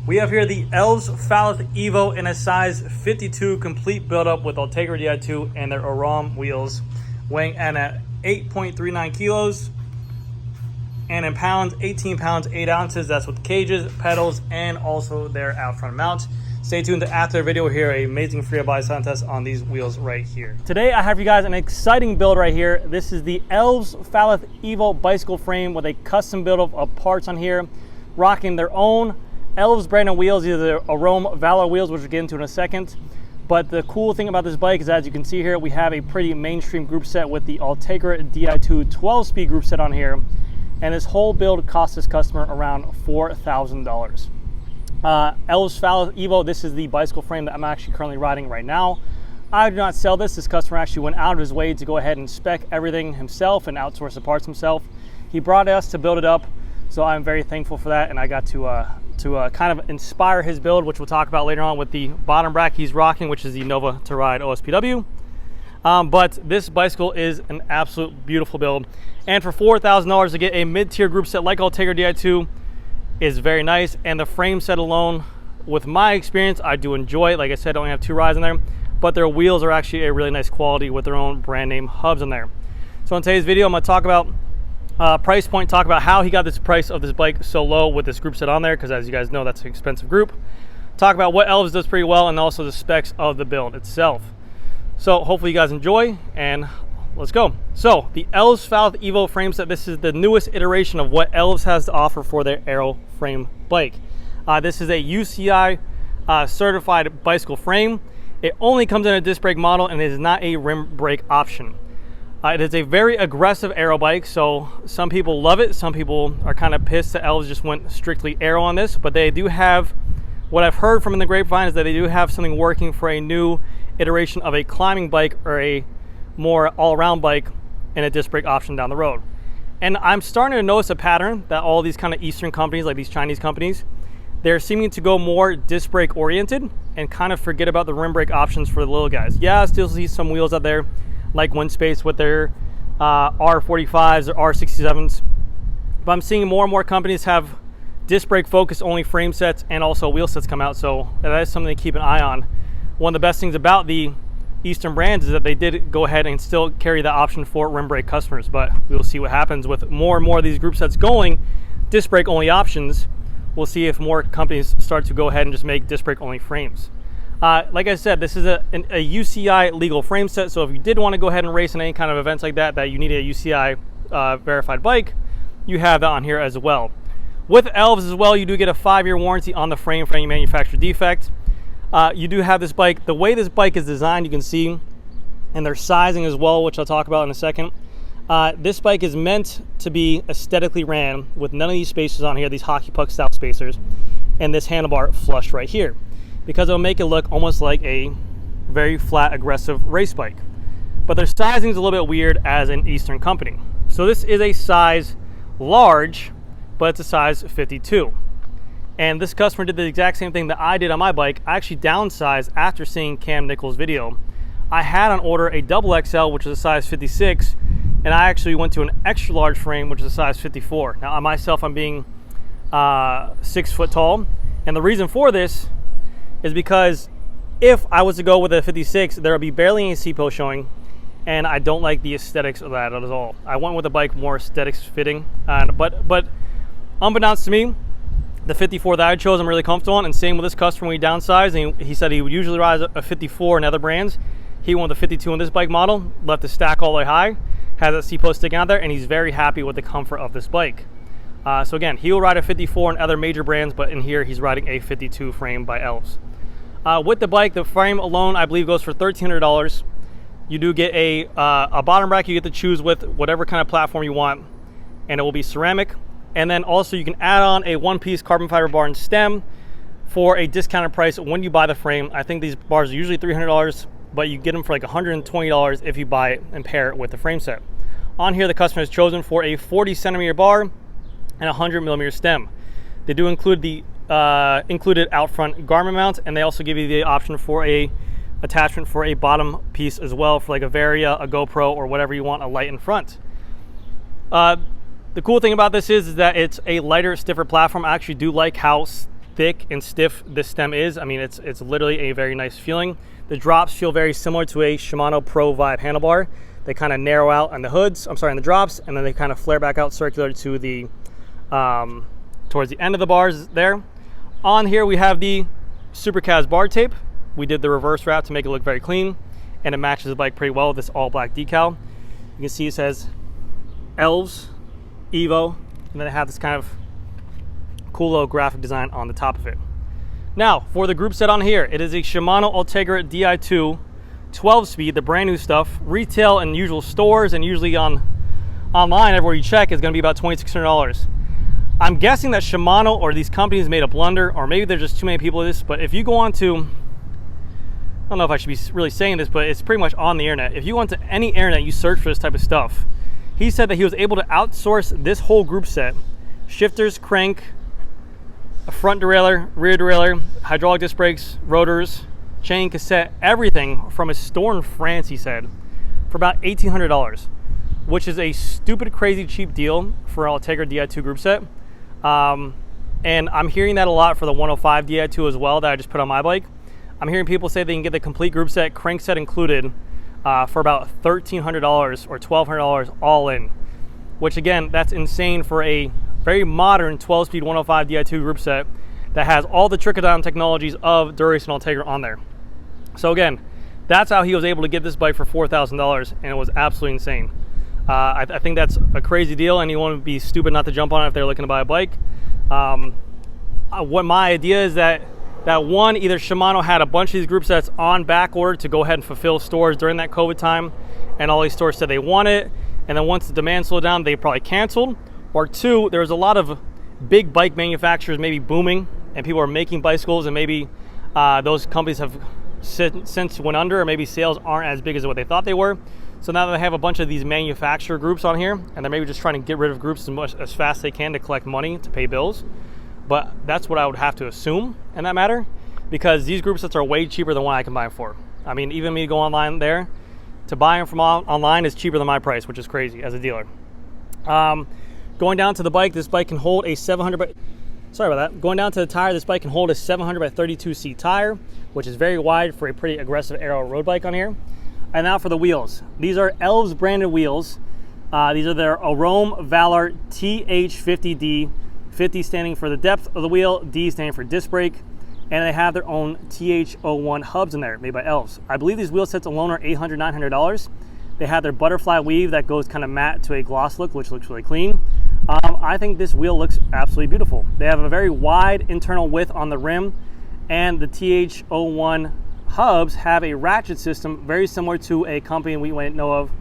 We have here the Elves Falath Evo in a size 52 complete build-up with Ultegra Di2 and their Aram wheels, weighing in at 8.39 kilos, and in pounds, 18 pounds, 8 ounces. That's with cages, pedals, and also their out front mount. Stay tuned after the video here, an amazing free buy contest on these wheels right here. Today I have for you guys an exciting build right here. This is the Elves Falath Evo bicycle frame with a custom build of parts on here, rocking their own Elves branded wheels, either the Aram Valor wheels, which we'll get into in a second. But the cool thing about this bike is, as you can see here, we have a pretty mainstream group set with the Ultegra Di2 12-speed group set on here. And this whole build cost this customer around $4,000. Elves Falath Evo, this is the bicycle frame that I'm actually currently riding right now. I do not sell this. This customer actually went out of his way to go ahead and spec everything himself and outsource the parts himself. He brought us to build it up, so I'm very thankful for that, and I got to kind of inspire his build, which we'll talk about later on with the bottom bracket he's rocking, which is the Nova to Ride OSPW. But this bicycle is an absolute beautiful build, and for $4,000 to get a mid-tier group set like Ultegra Di2 is very nice. And the frame set alone, with my experience, I do enjoy it. Like I said, I only have 2 rides in there, but their wheels are actually a really nice quality with their own brand name hubs in there. So in today's video, I'm going to talk about price point, talk about how he got this price of this bike so low with this group set on there, because as you guys know, that's an expensive group. Talk about what Elves does pretty well, and also the specs of the build itself. So hopefully you guys enjoy, and let's go. So the Elves Falath Evo frame set, this is the newest iteration of what Elves has to offer for their aero frame bike. This is a UCI certified bicycle frame. It only comes in a disc brake model, and it is not a rim brake option. It is a very aggressive aero bike, so some people love it. Some people are kind of pissed that Elves just went strictly aero on this, but they do have, what I've heard from in the grapevine is that they do have something working for a new iteration of a climbing bike or a more all-around bike and a disc brake option down the road. And I'm starting to notice a pattern that all these kind of Eastern companies, like these Chinese companies, they're seeming to go more disc brake oriented and kind of forget about the rim brake options for the little guys. Yeah, I still see some wheels out there like WINSPACE with their R45s or R67s, but I'm seeing more and more companies have disc brake focus only frame sets and also wheel sets come out, so that is something to keep an eye on. One of the best things about the Eastern brands is that they did go ahead and still carry that option for rim brake customers, but we'll see what happens with more and more of these group sets going disc brake only options. We'll see if more companies start to go ahead and just make disc brake only frames. Like I said, this is a UCI legal frame set, so if you did want to go ahead and race in any kind of events like that you need a UCI verified bike, you have that on here as well. With Elves as well, you do get a 5-year warranty on the frame for any manufacturer defect. You do have this bike, the way this bike is designed, you can see, and their sizing as well, which I'll talk about in a second. This bike is meant to be aesthetically ran with none of these spacers on here, these hockey puck style spacers, and this handlebar flush right here, because it'll make it look almost like a very flat, aggressive race bike. But their sizing is a little bit weird as an Eastern company. So this is a size large, but it's a size 52. And this customer did the exact same thing that I did on my bike. I actually downsized after seeing Cam Nichols' video. I had on order a double XL, which is a size 56, and I actually went to an extra large frame, which is a size 54. Now, on myself, I'm being 6 foot tall, and the reason for this is because if I was to go with a 56, there would be barely any seat post showing, and I don't like the aesthetics of that at all. I went with a bike more aesthetics fitting, but unbeknownst to me, the 54 that I chose I'm really comfortable on, and same with this customer when he downsized, and he said he would usually ride a 54 in other brands. He went with a 52 on this bike model, left the stack all the way high, has that seat post sticking out there, and he's very happy with the comfort of this bike. So again, he will ride a 54 in other major brands, but in here he's riding a 52 frame by Elves. With the bike, the frame alone I believe goes for $1,300. You do get a bottom bracket you get to choose with whatever kind of platform you want, and it will be ceramic. And then also you can add on a one-piece carbon fiber bar and stem for a discounted price when you buy the frame. I think these bars are usually $300, but you get them for like $120 if you buy it and pair it with the frame set. On here, the customer has chosen for a 40 centimeter bar and a 100 millimeter stem. They do include the included out front garment mount, and they also give you the option for a attachment for a bottom piece as well, for like a Varia, a GoPro, or whatever you want, a light in front. The cool thing about this is that it's a lighter, stiffer platform. I actually do like how thick and stiff this stem is. I mean, it's literally a very nice feeling. The drops feel very similar to a Shimano Pro Vibe handlebar. They kind of narrow out on the hoods, I'm sorry, on the drops, and then they kind of flare back out circular to the, towards the end of the bars there. On here we have the Supercaz bar tape. We did the reverse wrap to make it look very clean, and it matches the bike pretty well with this all black decal. You can see it says Elves, Evo, and then it has this kind of cool little graphic design on the top of it. Now, for the group set on here, it is a Shimano Ultegra Di2 12-speed, the brand new stuff. Retail in usual stores and usually online, everywhere you check, is going to be about $2,600. I'm guessing that Shimano or these companies made a blunder, or maybe there's just too many people at this, but if you go on to, I don't know if I should be really saying this, but it's pretty much on the internet. If you went to any internet, you search for this type of stuff. He said that he was able to outsource this whole group set, shifters, crank, a front derailleur, rear derailleur, hydraulic disc brakes, rotors, chain, cassette, everything from a store in France, he said, for about $1,800, which is a stupid, crazy cheap deal for an Ultegra Di2 group set. And I'm hearing that a lot for the 105 Di2 as well that I just put on my bike. I'm hearing people say they can get the complete group set, crank set included, for about $1,300 or $1,200 all in, which again, that's insane for a very modern 12-speed 105 Di2 group set that has all the trickle-down technologies of Dura-Ace and Ultegra on there. So again, that's how he was able to get this bike for $4,000, and it was absolutely insane. I think that's a crazy deal, and you want to be stupid not to jump on it if they're looking to buy a bike. What my idea is that one, either Shimano had a bunch of these group sets on back order to go ahead and fulfill stores during that COVID time, and all these stores said they want it, and then once the demand slowed down, they probably canceled. Or two, there was a lot of big bike manufacturers maybe booming, and people are making bicycles, and maybe those companies have since went under, or maybe sales aren't as big as what they thought they were. So now they have a bunch of these manufacturer groups on here, and they're maybe just trying to get rid of groups as fast as they can to collect money to pay bills. But that's what I would have to assume in that matter, because these group sets are way cheaper than what I can buy them for. I mean, even me go online there, to buy them from online is cheaper than my price, which is crazy as a dealer. Going down to the bike, this bike can hold a 700 by... Sorry about that. Going down to the tire, this bike can hold a 700 by 32C tire, which is very wide for a pretty aggressive aero road bike on here. And now for the wheels. These are Elves branded wheels. These are their Arome Valor TH50D, 50 standing for the depth of the wheel, D standing for disc brake, and they have their own TH01 hubs in there, made by Elves. I believe these wheel sets alone are $800, $900. They have their butterfly weave that goes kind of matte to a gloss look, which looks really clean. I think this wheel looks absolutely beautiful. They have a very wide internal width on the rim, and the TH01 hubs have a ratchet system very similar to a company we might know of,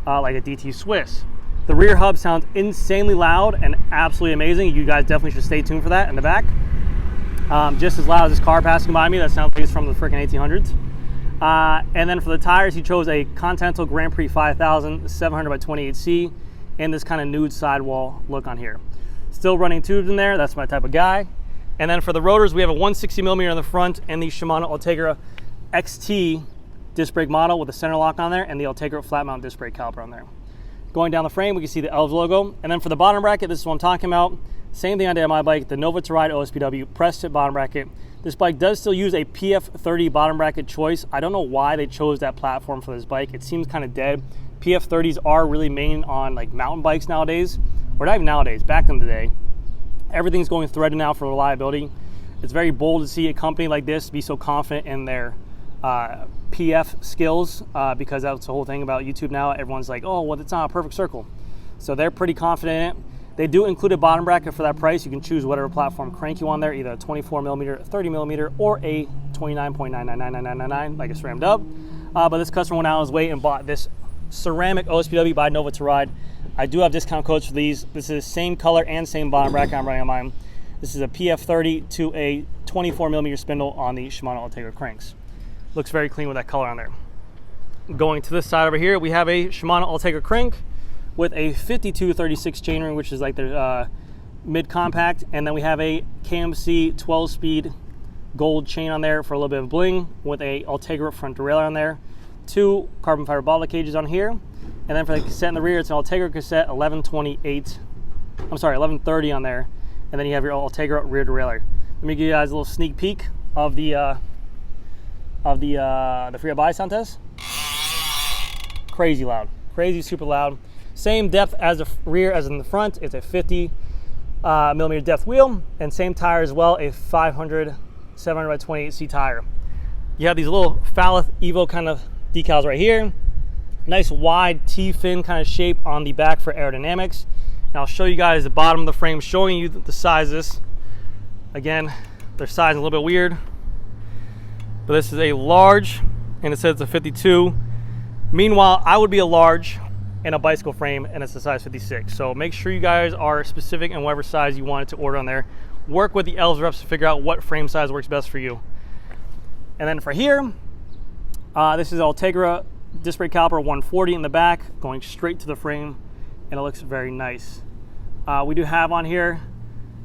like a DT Swiss. The rear hub sounds insanely loud and absolutely amazing. You guys definitely should stay tuned for that in the back. Just as loud as this car passing by me, that sounds like it's from the freaking 1800s. And then for the tires, he chose a Continental Grand Prix 5000 700 by 28C in this kind of nude sidewall look on here. Still running tubes in there, that's my type of guy. And then for the rotors, we have a 160 millimeter in the front and the Shimano Ultegra XT disc brake model with a center lock on there, and the Ultegra flat mount disc brake caliper on there. Going down the frame, we can see the Elves logo. And then for the bottom bracket, this is what I'm talking about. Same thing I did on my bike, the Nova to Ride OSPW press tip bottom bracket. This bike does still use a PF30 bottom bracket choice. I don't know why they chose that platform for this bike. It seems kind of dead. PF30s are really main on like mountain bikes nowadays, or not even nowadays, back in the day. Everything's going threaded now for reliability. It's very bold to see a company like this be so confident in their PF skills, because that's the whole thing about YouTube now. Everyone's like, oh, well, it's not a perfect circle. So they're pretty confident in it. They do include a bottom bracket for that price. You can choose whatever platform crank you want there, either a 24 millimeter, 30 millimeter, or a 29.999999, like a SRAM dub. But this customer went out of his way and bought this ceramic OSPW by Nova to Ride. I do have discount codes for these. This is the same color and same bottom bracket I'm running on mine. This is a PF30 to a 24 millimeter spindle on the Shimano Ultegra cranks. Looks very clean with that color on there. Going to this side over here, we have a Shimano Ultegra crank with a 5236 chainring, which is like their mid-compact, and then we have a KMC 12-speed gold chain on there for a little bit of bling with a Ultegra front derailleur on there. 2 carbon fiber bottle cages on here, and then for the cassette in the rear, it's an Ultegra cassette 1130 on there, and then you have your Ultegra rear derailleur. Let me give you guys a little sneak peek of the free buy sound test. Crazy loud, crazy super loud. Same depth as the rear as in the front. It's a 50 millimeter depth wheel, and same tire as well, a 500 700 by 28C tire. You have these little Falath Evo kind of decals right here. Nice wide T-fin kind of shape on the back for aerodynamics. And I'll show you guys the bottom of the frame, showing you the sizes. Again, their size is a little bit weird, but this is a large, and it says it's a 52. Meanwhile, I would be a large in a bicycle frame, and it's a size 56. So make sure you guys are specific in whatever size you want it to order on there. Work with the Elves reps to figure out what frame size works best for you. And then for here, this is Ultegra disc brake caliper 140 in the back, going straight to the frame, and it looks very nice. We do have on here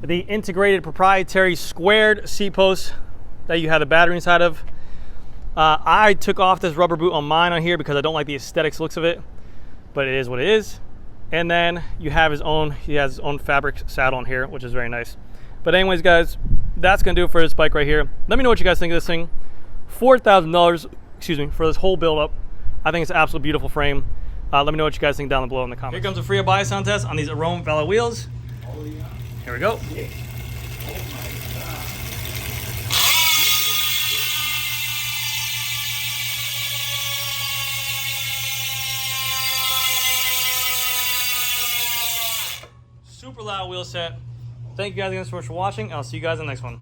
the integrated proprietary squared seat post that you have the battery inside of. I took off this rubber boot on mine on here because I don't like the aesthetics looks of it, but it is what it is. And then you have he has his own fabric saddle on here, which is very nice. But anyways, guys, that's gonna do it for this bike right here. Let me know what you guys think of this thing. $4,000, excuse me, for this whole build up. I think it's an absolute beautiful frame. Let me know what you guys think down below in the comments. Here comes a free buy sound test on these Arome Falath wheels. Oh, yeah. Here we go. Yeah. Oh my God. Super loud wheel set. Thank you guys again so much for watching. I'll see you guys in the next one.